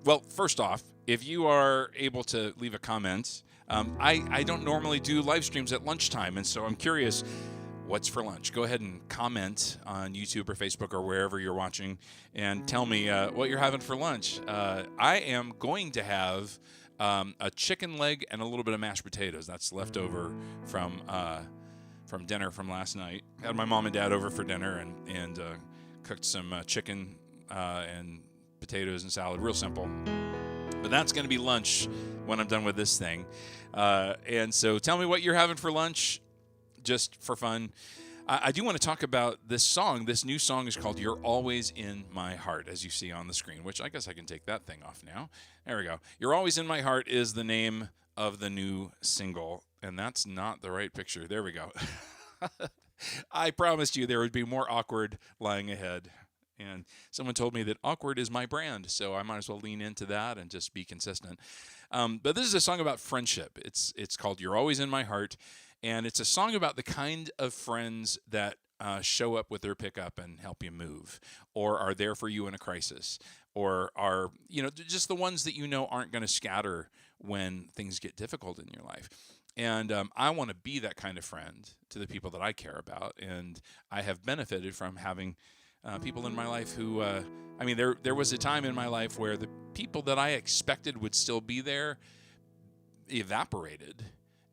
Well, first off, if you are able to leave a comment, I don't normally do live streams at lunchtime, and so I'm curious, what's for lunch? Go ahead and comment on YouTube or Facebook or wherever you're watching and tell me what you're having for lunch. I am going to have a chicken leg and a little bit of mashed potatoes. That's left over from dinner from last night. I had my mom and dad over for dinner and cooked some chicken and potatoes and salad, real simple. But that's going to be lunch when I'm done with this thing. And so tell me what you're having for lunch, just for fun. I do want to talk about this song. This new song is called You're Always in My Heart, as you see on the screen, which I guess I can take that thing off now. There we go. You're Always in My Heart is the name of the new single, and that's not the right picture. There we go. I promised you there would be more awkward lying ahead. And someone told me that awkward is my brand, so I might as well lean into that and just be consistent. But this is a song about friendship. It's called You're Always in My Heart, and it's a song about the kind of friends that show up with their pickup and help you move, or are there for you in a crisis, or are, just the ones that aren't going to scatter when things get difficult in your life. And I want to be that kind of friend to the people that I care about, and I have benefited from having people in my life who, there was a time in my life where the people that I expected would still be there evaporated.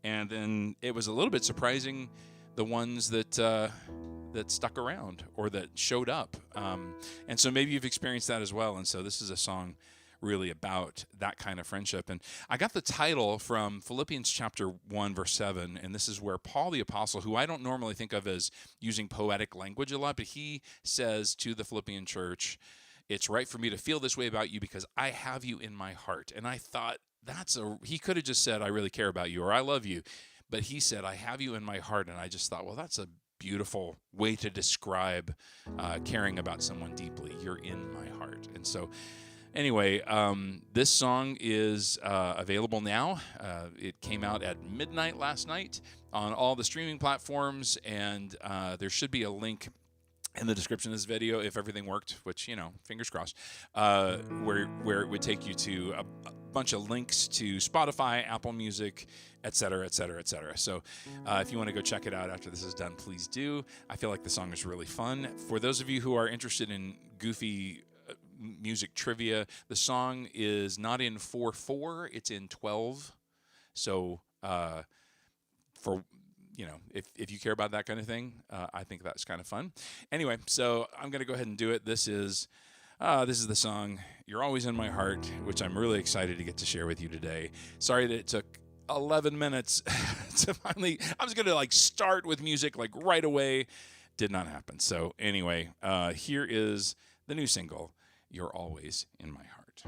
And then it was a little bit surprising, the ones that stuck around or that showed up. And so maybe you've experienced that as well. And so this is a song really about that kind of friendship. And I got the title from Philippians chapter 1, verse 7, and this is where Paul the Apostle, who I don't normally think of as using poetic language a lot, but he says to the Philippian church, it's right for me to feel this way about you because I have you in my heart. And I thought, he could have just said, I really care about you, or I love you. But he said, I have you in my heart. And I just thought, well, that's a beautiful way to describe caring about someone deeply. You're in my heart. And so anyway, this song is available now. It came out at midnight last night on all the streaming platforms, and there should be a link in the description of this video if everything worked, which, fingers crossed, where it would take you to a bunch of links to Spotify, Apple Music, et cetera, et cetera, et cetera. So if you want to go check it out after this is done, please do. I feel like the song is really fun. For those of you who are interested in goofy music trivia, the song is not in 4/4, it's in 12. So if you care about that kind of thing, I think that's kind of fun. Anyway, so I'm going to go ahead and do it. This is the song You're Always in My Heart, which I'm really excited to get to share with you today. Sorry that it took 11 minutes to finally, I was going to start with music right away. Did not happen. So anyway, here is the new single, You're Always in My Heart.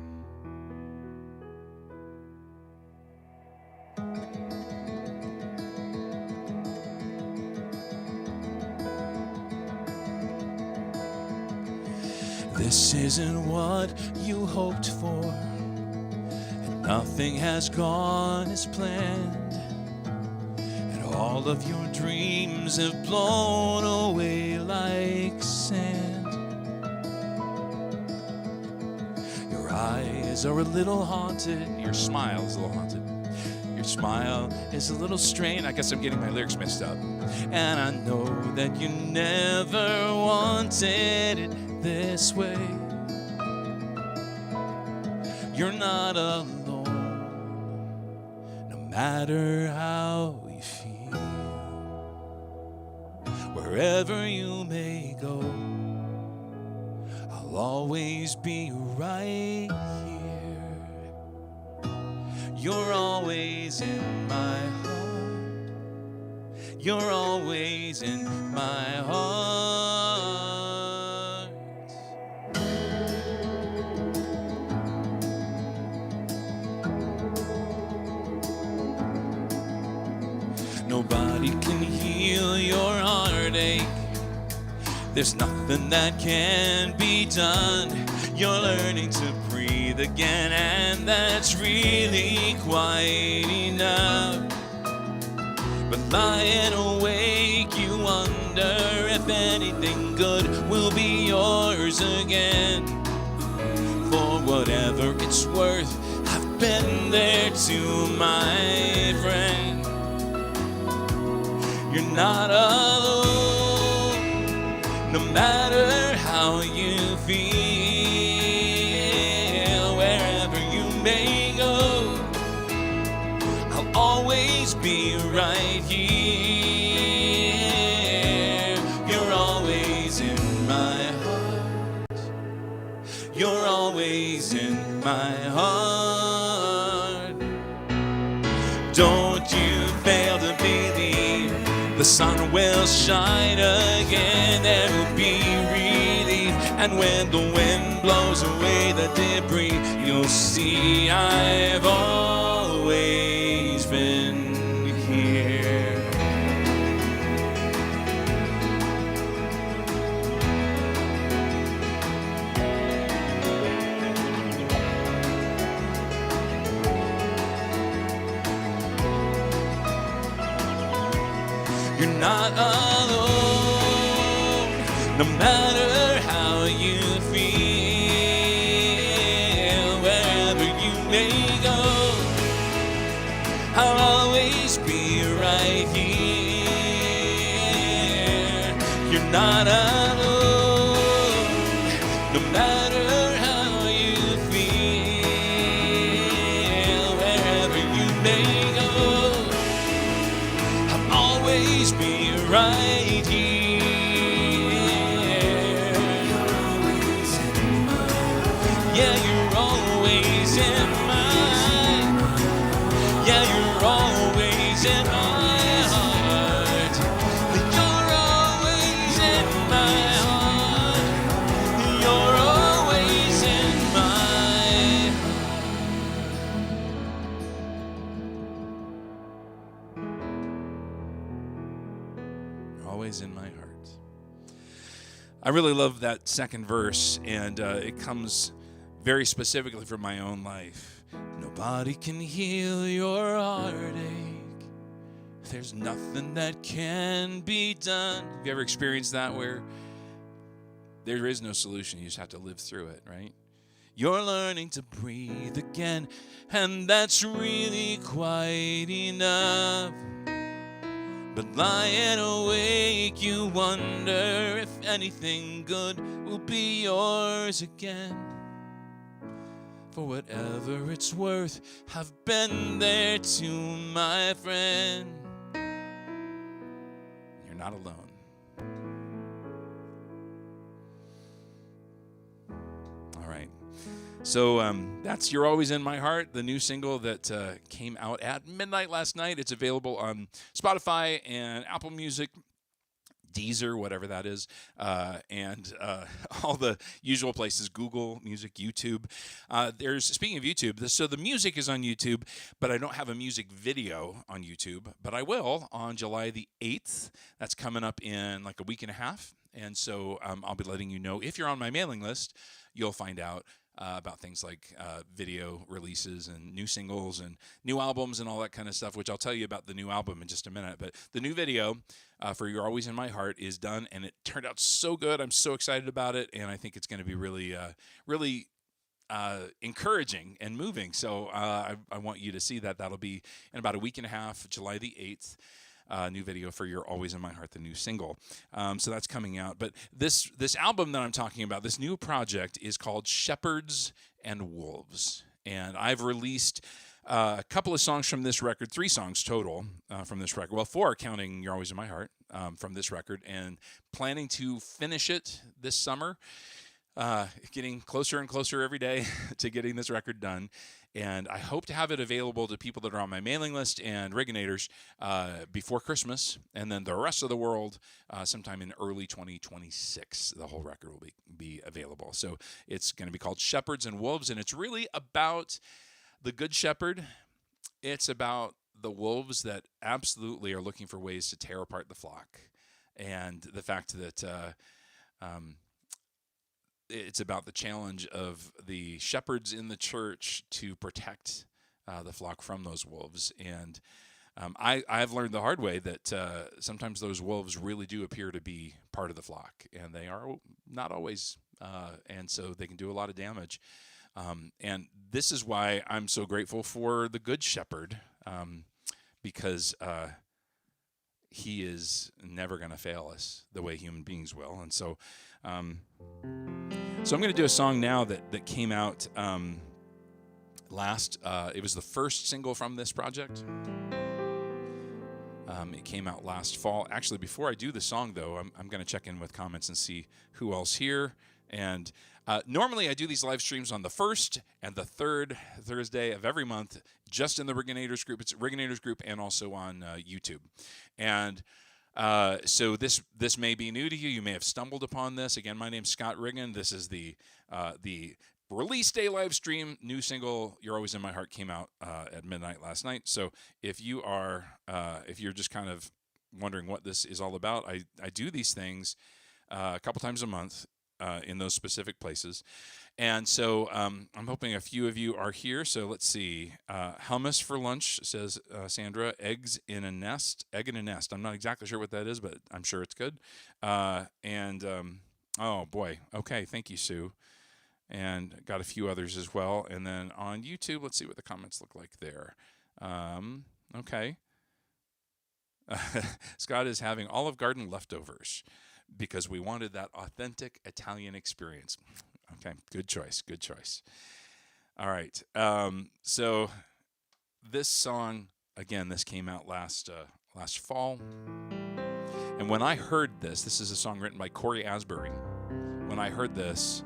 This isn't what you hoped for, and nothing has gone as planned, and all of your dreams have blown away like sand. Your eyes are a little haunted, your smile is a little haunted. Your smile is a little strained. I guess I'm getting my lyrics mixed up. And I know that you never wanted it this way. You're not alone, no matter how you feel. Wherever you may go, I'll always be right here. You're always in my heart. You're always in my heart. Nobody can heal your heartache. There's nothing that can be done. You're learning to breathe again, and that's really quite enough. But lying awake, you wonder if anything good will be yours again. For whatever it's worth, I've been there too, my friend. You're not alone, no matter how you feel. Wherever you may go, I'll always be right here. You're always in my heart. You're always in my heart. Don't you fail to believe the sun will shine again. There will be relief, and when the wind blows away the debris, you'll see I've always been here. You're not alone, no matter how you feel. Wherever you may go, I'll always be right here. You're not alone, no matter how you feel. Wherever you may go, I'll always be right here. You're always in my heart. Yeah, you're always in my. Yeah, you're always in my heart. You're always in my heart. You're always in my heart. Always in my heart. I really love that second verse, and it comes very specifically from my own life. Nobody can heal your heartache. There's nothing that can be done. Have you ever experienced that, where there is no solution? You just have to live through it, right? You're learning to breathe again, and that's really quite enough. But lying awake, you wonder if anything good will be yours again. For whatever it's worth, I've been there too, my friend. You're not alone. All right. So that's You're Always in My Heart, the new single that came out at midnight last night. It's available on Spotify and Apple Music, Deezer, whatever that is, and all the usual places, Google Music, YouTube. Speaking of YouTube, so the music is on YouTube, but I don't have a music video on YouTube, but I will on July the 8th. That's coming up in like a week and a half, and so I'll be letting you know. If you're on my mailing list, you'll find out about things like video releases and new singles and new albums and all that kind of stuff, which I'll tell you about the new album in just a minute. But the new video for You're Always in My Heart is done, and it turned out so good. I'm so excited about it, and I think it's going to be really encouraging and moving. So I want you to see that. That'll be in about a week and a half, July the 8th. New video for You're Always in My Heart, the new single. So that's coming out. But this album that I'm talking about, this new project, is called Shepherds and Wolves. And I've released a couple of songs from this record, 3 songs total from this record. Well, 4 counting You're Always in My Heart from this record, and planning to finish it this summer. Getting closer and closer every day to getting this record done. And I hope to have it available to people that are on my mailing list and Reganators before Christmas, and then the rest of the world sometime in early 2026. The whole record will be available. So it's going to be called Shepherds and Wolves, and it's really about the Good Shepherd. It's about the wolves that absolutely are looking for ways to tear apart the flock, and the fact that it's about the challenge of the shepherds in the church to protect the flock from those wolves. And I've learned the hard way that sometimes those wolves really do appear to be part of the flock, and they are not always, and so they can do a lot of damage. And this is why I'm so grateful for the Good Shepherd, because he is never going to fail us the way human beings will. And so I'm going to do a song now that came out it was the first single from this project. It came out last fall. Actually, before I do the song, though, I'm going to check in with comments and see who else here. And normally I do these live streams on the first and the third Thursday of every month, just in the Rigonators group. It's a Rigonators group and also on YouTube. And so this may be new to you. You may have stumbled upon this. Again, my name's Scott Riggin. This is the release day live stream. New single, "You're Always in My Heart," came out at midnight last night. So if you're just kind of wondering what this is all about, I do these things a couple times a month in those specific places. And so I'm hoping a few of you are here. So let's see. Hummus for lunch, says Sandra. Egg in a nest. I'm not exactly sure what that is, but I'm sure it's good. Oh, boy. Okay. Thank you, Sue. And got a few others as well. And then on YouTube, let's see what the comments look like there. Okay. Scott is having Olive Garden leftovers because we wanted that authentic Italian experience. Okay, good choice. All right. So this song, again, this came out last fall. And when I heard this is a song written by Corey Asbury. When I heard this,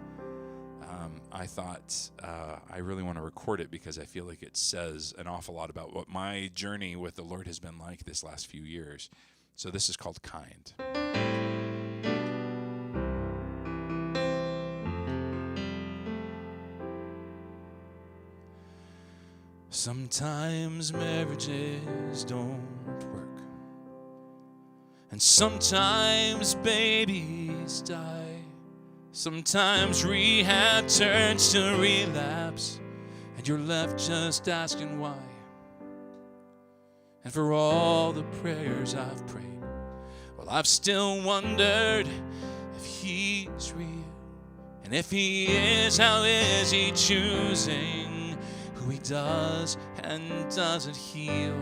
I thought I really want to record it because I feel like it says an awful lot about what my journey with the Lord has been like this last few years. So this is called "Kind." Sometimes marriages don't work, and sometimes babies die. Sometimes rehab turns to relapse, and you're left just asking why. And for all the prayers I've prayed, well, I've still wondered if he's real. And if he is, how is he choosing who he does and doesn't heal?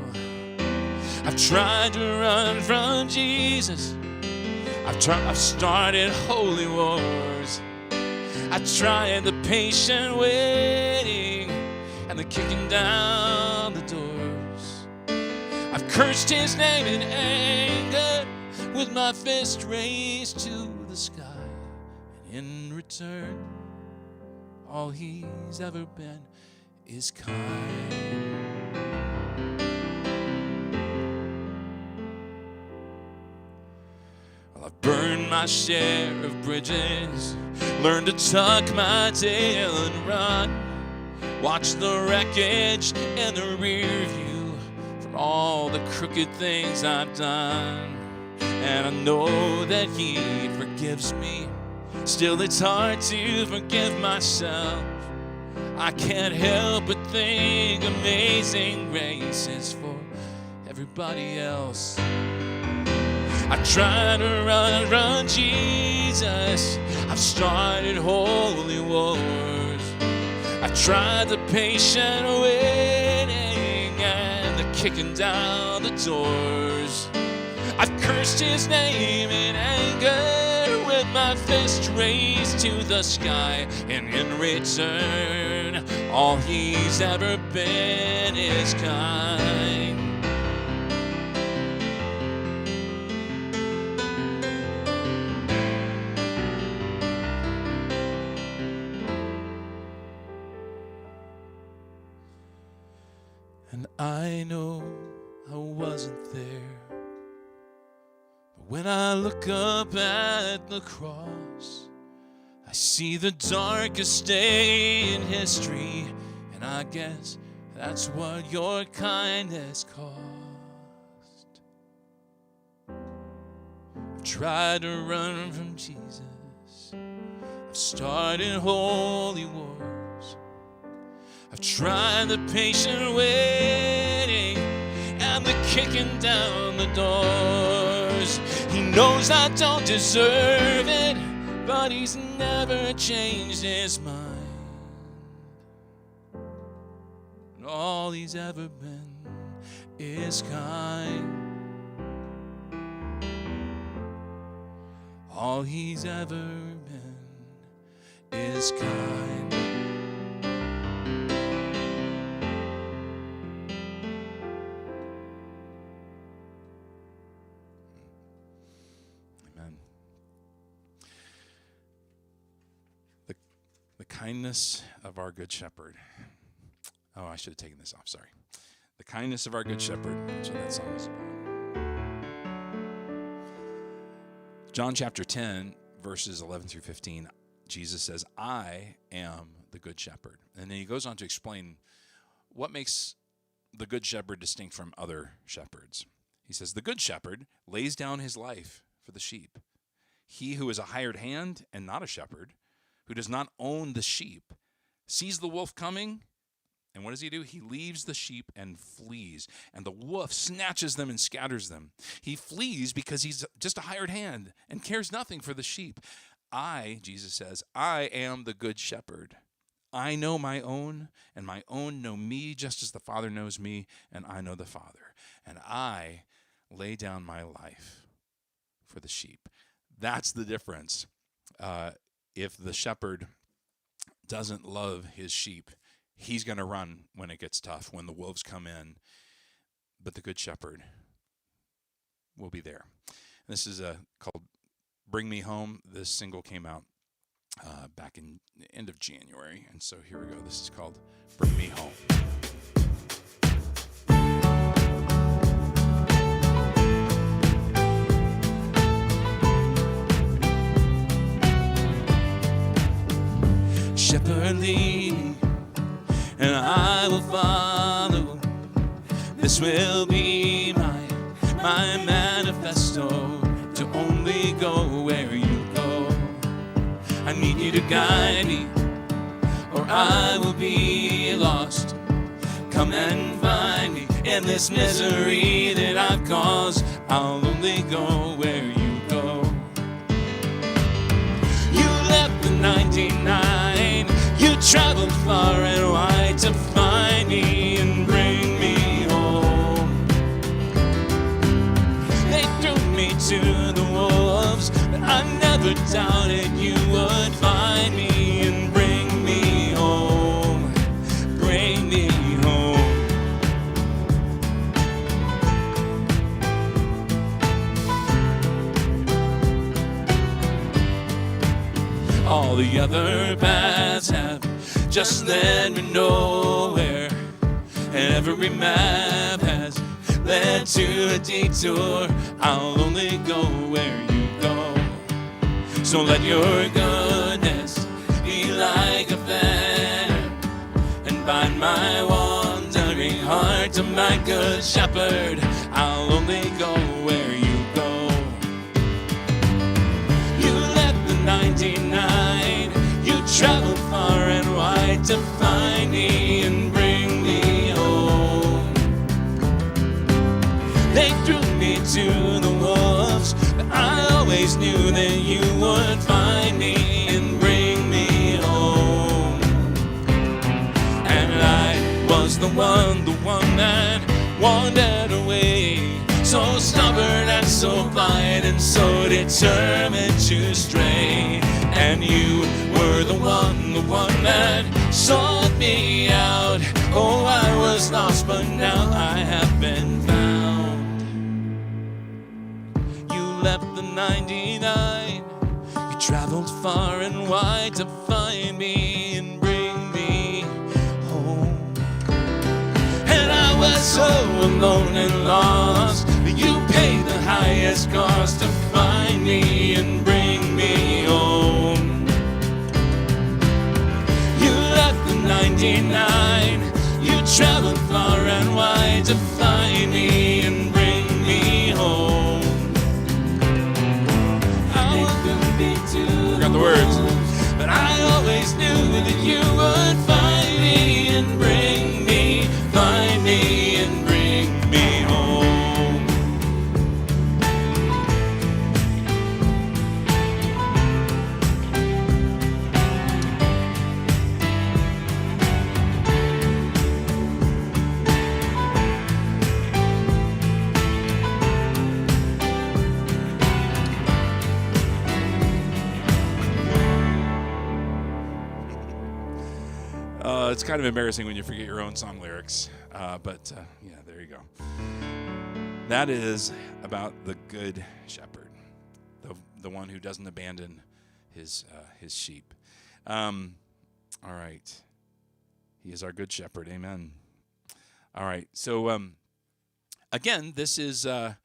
I've tried to run from Jesus. I've started holy wars. I tried the patient waiting and the kicking down the doors. I've cursed his name in anger with my fist raised to the sky. And in return, all he's ever been is kind. I've burned my share of bridges, learned to tuck my tail and run. Watch the wreckage in the rear view from all the crooked things I've done. And I know that he forgives me. Still, it's hard to forgive myself. I can't help but think Amazing Grace is for everybody else. I try to run Jesus. I've started holy wars. I tried the patient waiting and the kicking down the doors. I've cursed his name in anger with my fist raised to the sky. And in return, all he's ever been is kind. And I know I wasn't there, but when I look up at the cross, I see the darkest day in history, and I guess that's what your kindness cost. I've tried to run from Jesus. I've started holy wars. I've tried the patient waiting and the kicking down the doors. He knows I don't deserve it, but he's never changed his mind. all he's ever been is kind. All he's ever been is kind. Amen. The kindness of our good shepherd. Oh, I should have taken this off, sorry. The kindness of our good shepherd. That's what that song is about. John chapter 10, verses 11 through 15, Jesus says, I am the good shepherd. And then he goes on to explain what makes the good shepherd distinct from other shepherds. He says, the good shepherd lays down his life for the sheep. He who is a hired hand and not a shepherd, who does not own the sheep, sees the wolf coming, and what does he do? He leaves the sheep and flees, and the wolf snatches them and scatters them. He flees because he's just a hired hand and cares nothing for the sheep. I, Jesus says, I am the good shepherd. I know my own, and my own know me, just as the Father knows me, and I know the Father. And I lay down my life for the sheep. That's the difference. If the shepherd doesn't love his sheep, he's going to run when it gets tough, when the wolves come in. But the good shepherd will be there. This is called Bring Me Home. This single came out back in the end of January. And so here we go. This is called Bring Me Home. Shepherd, lead me, and I will follow. This will be my manifesto, to only go where you go. I need you to guide me, or I will be lost. Come and find me in this misery that I've caused. I'll only go where you go. You left the 99. You traveled far and wide to find me and bring me home. They threw me to the wolves, but I never doubted you would find me and bring me home. Bring me home. All the other paths have just led me nowhere, and every map has led to a detour. I'll only go where you go. So let your goodness be like a fetter and bind my wandering heart to my good shepherd. I'll only go where you go. You left the 99. You traveled far and wide to find me and bring me home. They threw me to the wolves, but I always knew that you would find me and bring me home. And I was the one that wandered away, so stubborn and so blind and so determined to stray. And you were the one that sought me out. Oh, I was lost, but now I have been found. You left the 99. You traveled far and wide to find me and bring me home. And I was so alone and lost, you paid the highest cost to find me and bring me home. You left the 99. You traveled far and wide to find me and bring me home. I wouldn't be too got the words, but I always knew that you would find me and bring me, find me and bring me home. It's kind of embarrassing when you forget your own song lyrics. But yeah, there you go. That is about the good shepherd, the one who doesn't abandon his sheep. All right. He is our good shepherd. Amen. All right. So, again, this is the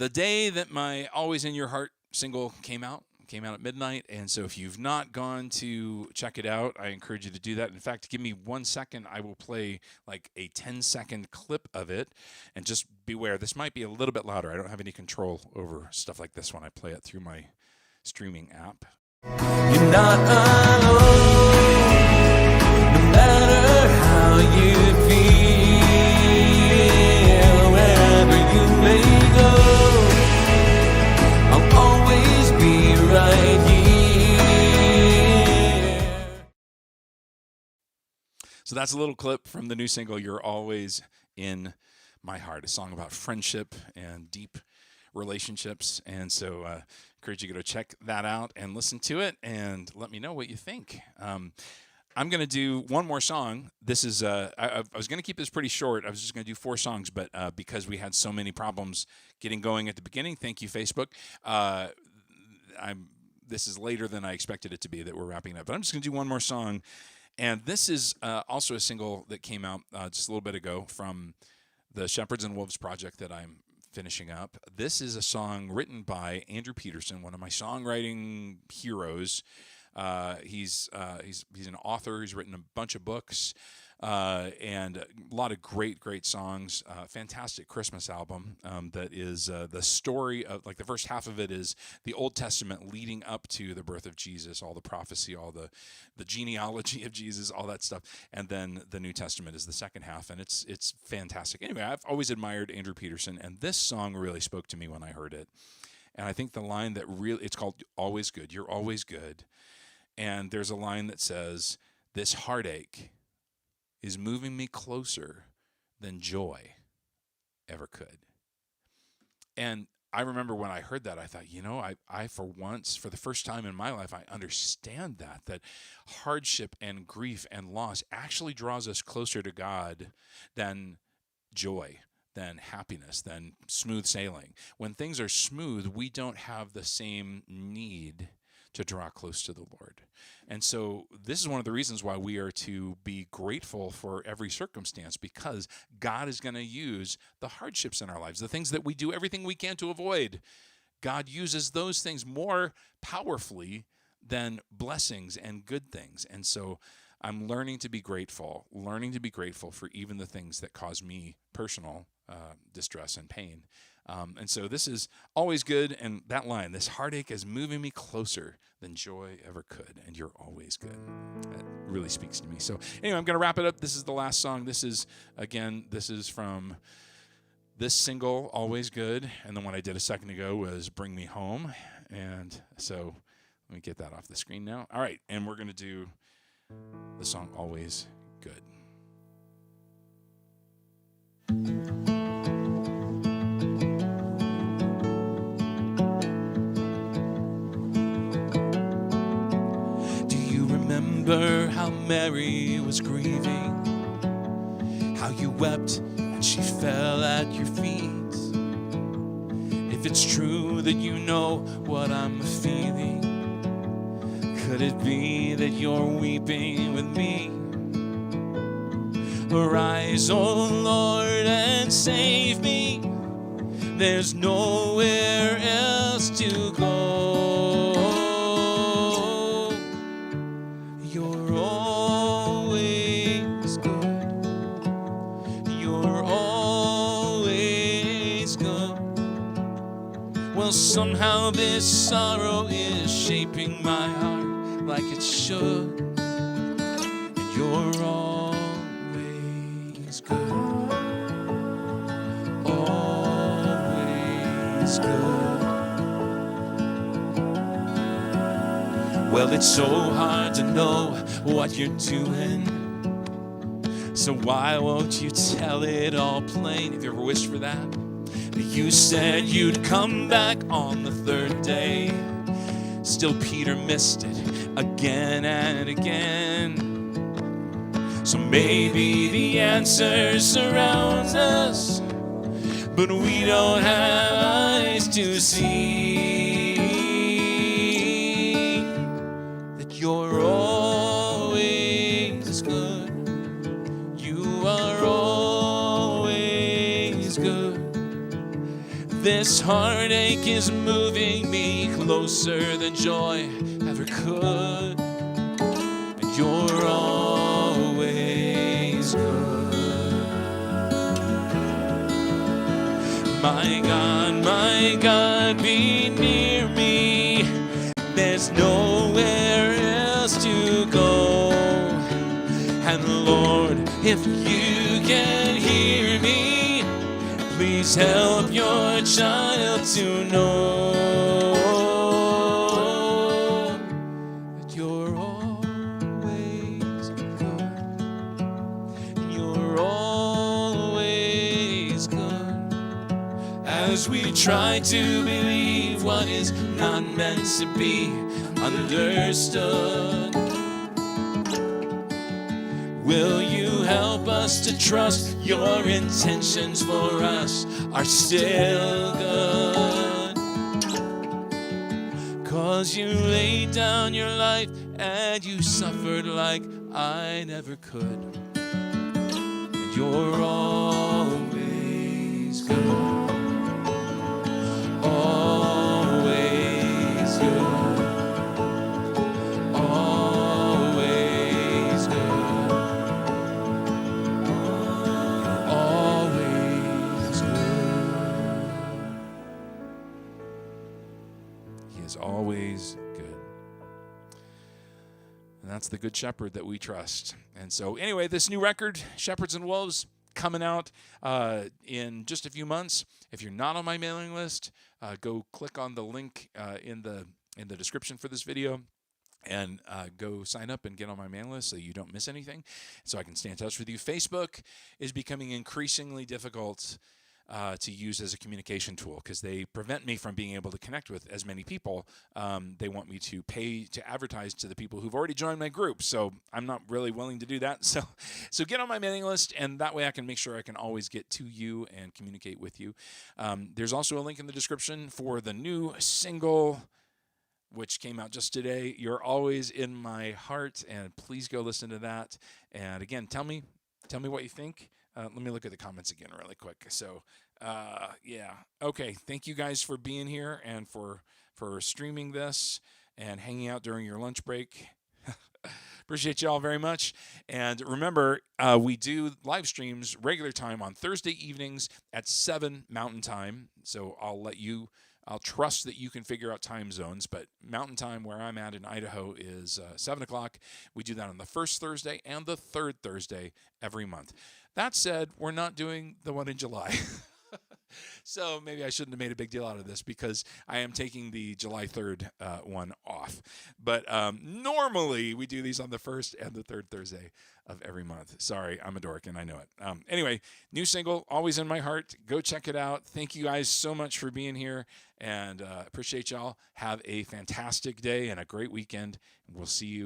day that my Always in Your Heart single came out at midnight. And so if you've not gone to check it out, I encourage you to do that. In fact, give me 1 second. I will play like a 10-second clip of it. And just beware, this might be a little bit louder. I don't have any control over stuff like this when I play it through my streaming app. You're not alone, no matter how you feel, wherever you may go, I'll always be right here. So that's a little clip from the new single, You're Always in My Heart, a song about friendship and deep relationships. And so encourage you to go check that out and listen to it and let me know what you think. I'm going to do one more song. This is I was going to keep this pretty short. I was just going to do 4 songs, but because we had so many problems getting going at the beginning, thank you, Facebook. This is later than I expected it to be that we're wrapping up, but I'm just going to do one more song. And this is also a single that came out just a little bit ago from the Shepherds and Wolves project that I'm finishing up. This is a song written by Andrew Peterson, one of my songwriting heroes. He's an author. He's written a bunch of books and a lot of great songs. Fantastic Christmas album that is the story of, like, the first half of it is the Old Testament leading up to the birth of Jesus, all the prophecy, all the genealogy of Jesus, all that stuff, and then the New Testament is the second half, and it's fantastic. Anyway, I've always admired Andrew Peterson, and this song really spoke to me when I heard it. And I think the line that really, it's called Always Good. You're always good. And there's a line that says, this heartache is moving me closer than joy ever could. And I remember when I heard that, I thought, I for once, for the first time in my life, I understand that hardship and grief and loss actually draws us closer to God than joy, than happiness, than smooth sailing. When things are smooth, we don't have the same need to draw close to the Lord. And so this is one of the reasons why we are to be grateful for every circumstance, because God is going to use the hardships in our lives, the things that we do everything we can to avoid. God uses those things more powerfully than blessings and good things. And so I'm learning to be grateful for even the things that cause me personal distress and pain. And so this is always good. And that line, this heartache is moving me closer than joy ever could. And you're always good. That really speaks to me. So anyway, I'm going to wrap it up. This is the last song. This is from this single, Always Good. And the one I did a second ago was Bring Me Home. And so let me get that off the screen now. All right. And we're going to do the song Always Good. Remember how Mary was grieving, how you wept and she fell at your feet. If it's true that you know what I'm feeling, could it be that you're weeping with me? Arise, O Lord, and save me. There's nowhere else to go. Somehow this sorrow is shaping my heart like it should. And you're always good. Always good. Well, it's so hard to know what you're doing, so why won't you tell it all plain? Have you ever wished for that? You said you'd come back on the third day. Still Peter missed it again and again. So maybe the answer surrounds us, but we don't have eyes to see that you're always good. You are always good. This heartache is moving me closer than joy ever could. And you're always good. My God, be near me. There's nowhere else to go. And Lord, if you can hear me, please help your child to know that you're always good. You're always good. As we try to believe what is not meant to be understood, will you help us to trust your intentions for us are still good? 'Cause you laid down your life and you suffered like I never could. And you're always good. Always good. Always good. Always good. He is always good. And that's the Good Shepherd that we trust. And so anyway, this new record, Shepherds and Wolves, coming out in just a few months. If you're not on my mailing list, go click on the link in the description for this video and go sign up and get on my mailing list so you don't miss anything, so I can stay in touch with you. Facebook is becoming increasingly difficult to use as a communication tool because they prevent me from being able to connect with as many people. They want me to pay to advertise to the people who've already joined my group, so I'm not really willing to do that. So get on my mailing list, and that way I can make sure I can always get to you and communicate with you. There's also a link in the description for the new single, which came out just today, You're Always in My Heart, and please go listen to that. And again, tell me what you think. Let me look at the comments again really quick. So, yeah. Okay, thank you guys for being here and for streaming this and hanging out during your lunch break. Appreciate you all very much. And remember, we do live streams regular time on Thursday evenings at 7 Mountain Time. So I'll trust that you can figure out time zones, but Mountain Time, where I'm at in Idaho, is 7 o'clock. We do that on the first Thursday and the third Thursday every month. That said, we're not doing the one in July. So maybe I shouldn't have made a big deal out of this because I am taking the July 3rd one off. But normally we do these on the first and the third Thursday of every month. Sorry, I'm a dork and I know it. Anyway, new single, Always in My Heart. Go check it out. Thank you guys so much for being here, and appreciate y'all. Have a fantastic day and a great weekend. We'll see you